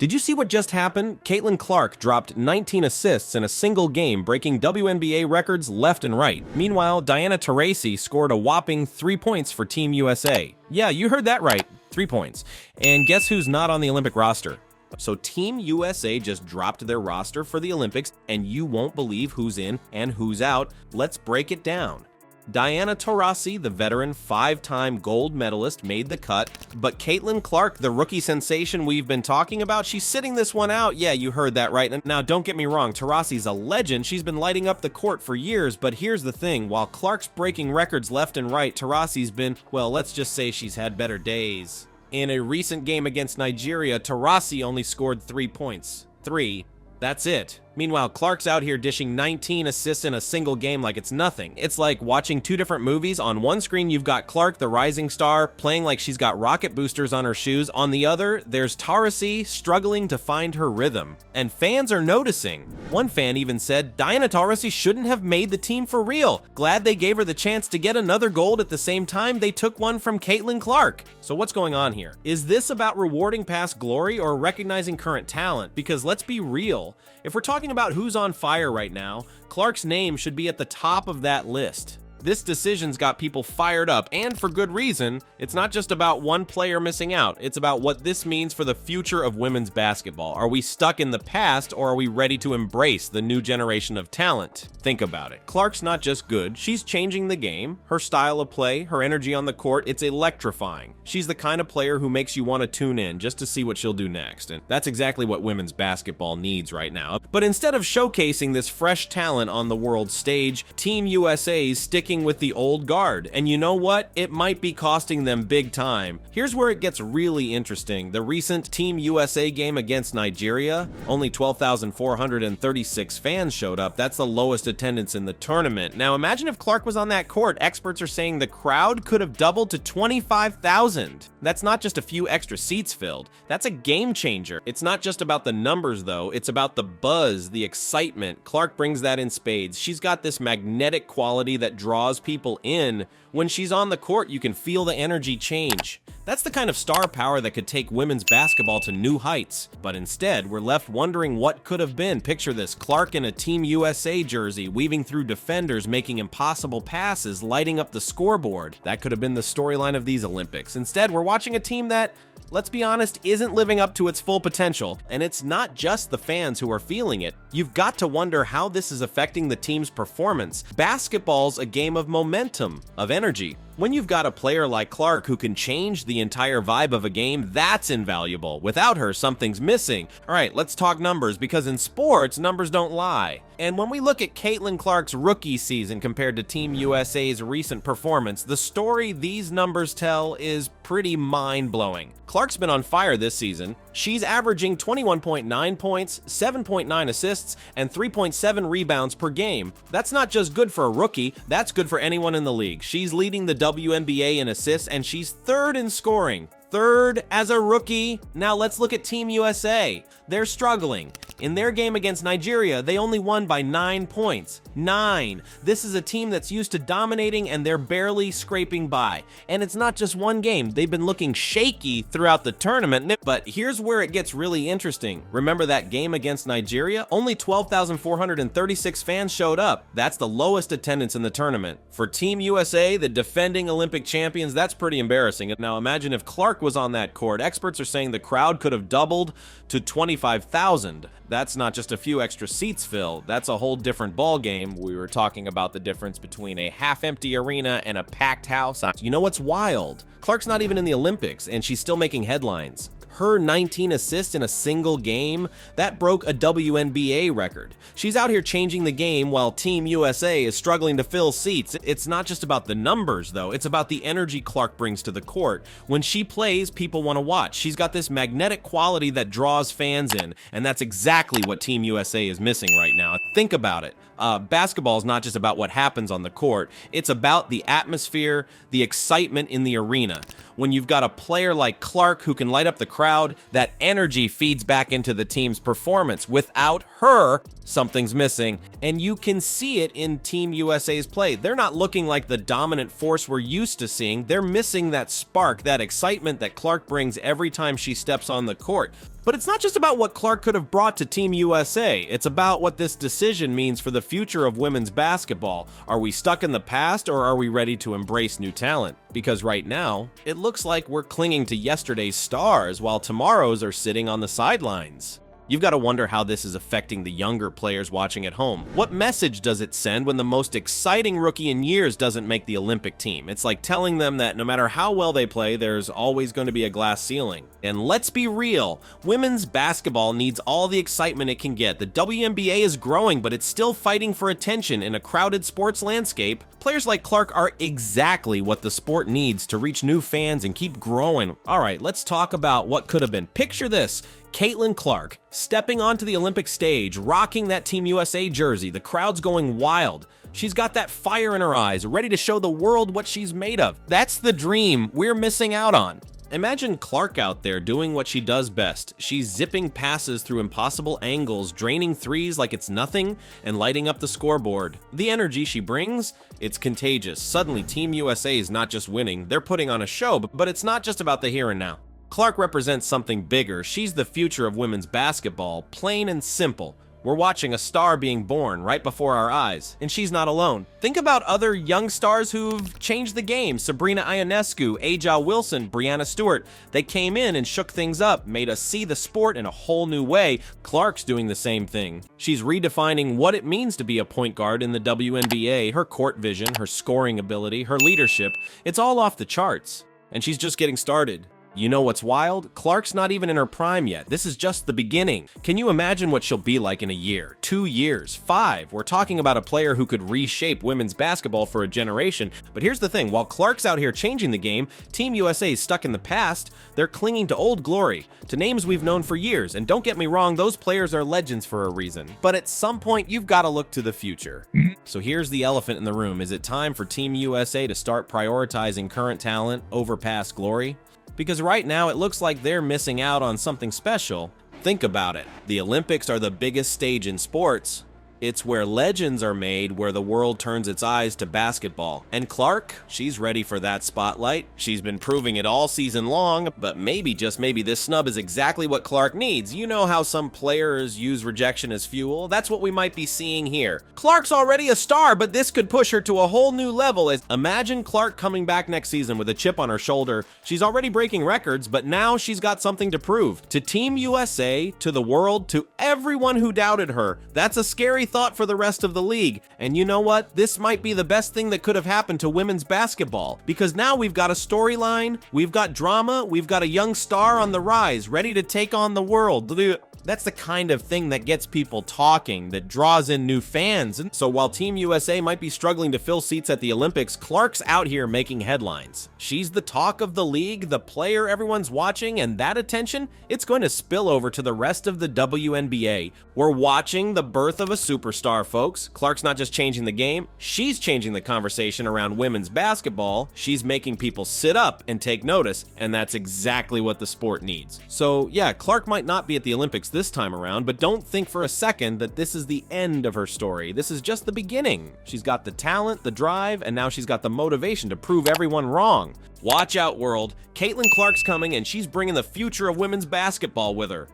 Did you see what just happened? Caitlin Clark dropped 19 assists in a single game, breaking WNBA records left and right. Meanwhile, Taurasi scored a whopping 3 points for Team USA. Yeah, you heard that right, 3 points. And guess who's not on the Olympic roster? So Team USA just dropped their roster for the Olympics, and you won't believe who's in and who's out. Let's break it down. Taurasi, the veteran 5-time gold medalist, made the cut, but Caitlin Clark, the rookie sensation we've been talking about, she's sitting this one out. Yeah, you heard that right. Now, don't get me wrong, Taurasi's a legend. She's been lighting up the court for years, but here's the thing. While Clark's breaking records left and right, Taurasi's been, well, let's just say she's had better days. In a recent game against Nigeria, Taurasi only scored 3 points. 3. That's it. Meanwhile, Clark's out here dishing 19 assists in a single game like it's nothing. It's like watching two different movies. On one screen, you've got Clark, the rising star, playing like she's got rocket boosters on her shoes. On the other, there's Taurasi struggling to find her rhythm. And fans are noticing. One fan even said, Taurasi shouldn't have made the team for real. Glad they gave her the chance to get another gold at the same time they took one from Caitlin Clark. So what's going on here? Is this about rewarding past glory or recognizing current talent? Because let's be real. If we're talking about who's on fire right now, Clark's name should be at the top of that list. This decision's got people fired up, and for good reason. It's not just about one player missing out. It's about what this means for the future of women's basketball. Are we stuck in the past, or are we ready to embrace the new generation of talent? Think about it. Clark's not just good, she's changing the game. Her style of play, her energy on the court, it's electrifying. She's the kind of player who makes you want to tune in just to see what she'll do next, and that's exactly what women's basketball needs right now. But instead of showcasing this fresh talent on the world stage, Team USA's sticking with the old guard, and you know what? It might be costing them big time. Here's where it gets really interesting. The recent Team USA game against Nigeria, only 12,436 fans showed up. That's the lowest attendance in the tournament. Now imagine if Clark was on that court. Experts are saying the crowd could have doubled to 25,000. That's not just a few extra seats filled. That's a game changer. It's not just about the numbers though, it's about the buzz, the excitement. Clark brings that in spades. She's got this magnetic quality that draws people in. When she's on the court, you can feel the energy change. That's the kind of star power that could take women's basketball to new heights. But instead, we're left wondering what could have been. Picture this, Clark in a Team USA jersey, weaving through defenders, making impossible passes, lighting up the scoreboard. That could have been the storyline of these Olympics. Instead, we're watching a team that, let's be honest, isn't living up to its full potential. And it's not just the fans who are feeling it. You've got to wonder how this is affecting the team's performance. Basketball's a game of momentum, of energy. When you've got a player like Clark who can change the entire vibe of a game, that's invaluable. Without her, something's missing. All right, let's talk numbers, because in sports, numbers don't lie. And when we look at Caitlin Clark's rookie season compared to Team USA's recent performance, the story these numbers tell is pretty mind-blowing. Clark's been on fire this season. She's averaging 21.9 points, 7.9 assists, and 3.7 rebounds per game. That's not just good for a rookie, that's good for anyone in the league. She's leading the WNBA in assists, and she's third in scoring. Third as a rookie. Now let's look at Team USA. They're struggling. In their game against Nigeria, they only won by 9 points. 9. This is a team that's used to dominating, and they're barely scraping by. And it's not just one game. They've been looking shaky throughout the tournament. But here's where it gets really interesting. Remember that game against Nigeria? Only 12,436 fans showed up. That's the lowest attendance in the tournament. For Team USA, the defending Olympic champions, that's pretty embarrassing. Now imagine if Clark was on that court. Experts are saying the crowd could have doubled to 25,000. That's not just a few extra seats filled. That's a whole different ball game. We were talking about the difference between a half-empty arena and a packed house. You know what's wild? Clark's not even in the Olympics, and she's still making headlines. Her 19 assists in a single game, that broke a WNBA record. She's out here changing the game while Team USA is struggling to fill seats. It's not just about the numbers, though. It's about the energy Clark brings to the court. When she plays, people want to watch. She's got this magnetic quality that draws fans in, and that's exactly what Team USA is missing right now. Think about it. Basketball is not just about what happens on the court. It's about the atmosphere, the excitement in the arena. When you've got a player like Clark who can light up the crowd, that energy feeds back into the team's performance. Without her, something's missing, and you can see it in Team USA's play. They're not looking like the dominant force we're used to seeing. They're missing that spark, that excitement that Clark brings every time she steps on the court. But it's not just about what Clark could have brought to Team USA. It's about what this decision means for the future of women's basketball. Are we stuck in the past, or are we ready to embrace new talent? Because right now, it looks like we're clinging to yesterday's stars while tomorrow's are sitting on the sidelines. You've got to wonder how this is affecting the younger players watching at home. What message does it send when the most exciting rookie in years doesn't make the Olympic team? It's like telling them that no matter how well they play, there's always going to be a glass ceiling. And let's be real, women's basketball needs all the excitement it can get. The WNBA is growing, but it's still fighting for attention in a crowded sports landscape. Players like Clark are exactly what the sport needs to reach new fans and keep growing. All right, let's talk about what could have been. Picture this. Caitlin Clark stepping onto the Olympic stage, rocking that Team USA jersey. The crowd's going wild. She's got that fire in her eyes, ready to show the world what she's made of. That's the dream we're missing out on. Imagine Clark out there doing what she does best. She's zipping passes through impossible angles, draining threes like it's nothing, and lighting up the scoreboard. The energy she brings, it's contagious. Suddenly, Team USA is not just winning, they're putting on a show, but it's not just about the here and now. Clark represents something bigger. She's the future of women's basketball, plain and simple. We're watching a star being born right before our eyes, and she's not alone. Think about other young stars who've changed the game. Sabrina Ionescu, Aja Wilson, Breanna Stewart. They came in and shook things up, made us see the sport in a whole new way. Clark's doing the same thing. She's redefining what it means to be a point guard in the WNBA. Her court vision, her scoring ability, her leadership, it's all off the charts. And she's just getting started. You know what's wild? Clark's not even in her prime yet. This is just the beginning. Can you imagine what she'll be like in a year, 2 years, 5? We're talking about a player who could reshape women's basketball for a generation. But here's the thing, while Clark's out here changing the game, Team USA is stuck in the past. They're clinging to old glory, to names we've known for years. And don't get me wrong, those players are legends for a reason. But at some point, you've got to look to the future. So here's the elephant in the room. Is it time for Team USA to start prioritizing current talent over past glory? Because right now it looks like they're missing out on something special. Think about it. The Olympics are the biggest stage in sports. It's where legends are made, where the world turns its eyes to basketball. And Clark, she's ready for that spotlight. She's been proving it all season long, but maybe, just maybe, this snub is exactly what Clark needs. You know how some players use rejection as fuel? That's what we might be seeing here. Clark's already a star, but this could push her to a whole new level. Imagine Clark coming back next season with a chip on her shoulder. She's already breaking records, but now she's got something to prove. To Team USA, to the world, to everyone who doubted her. That's a scary thought for the rest of the league. And you know what? This might be the best thing that could have happened to women's basketball, because now we've got a storyline, we've got drama, we've got a young star on the rise, ready to take on the world. That's the kind of thing that gets people talking, that draws in new fans. And so while Team USA might be struggling to fill seats at the Olympics, Clark's out here making headlines. She's the talk of the league, the player everyone's watching, and that attention, it's going to spill over to the rest of the WNBA. We're watching the birth of a superstar, folks. Clark's not just changing the game, she's changing the conversation around women's basketball. She's making people sit up and take notice, and that's exactly what the sport needs. So yeah, Clark might not be at the Olympics this time around, but don't think for a second that this is the end of her story. This is just the beginning. She's got the talent, the drive, and now she's got the motivation to prove everyone wrong. Watch out, world. Caitlin Clark's coming, and she's bringing the future of women's basketball with her.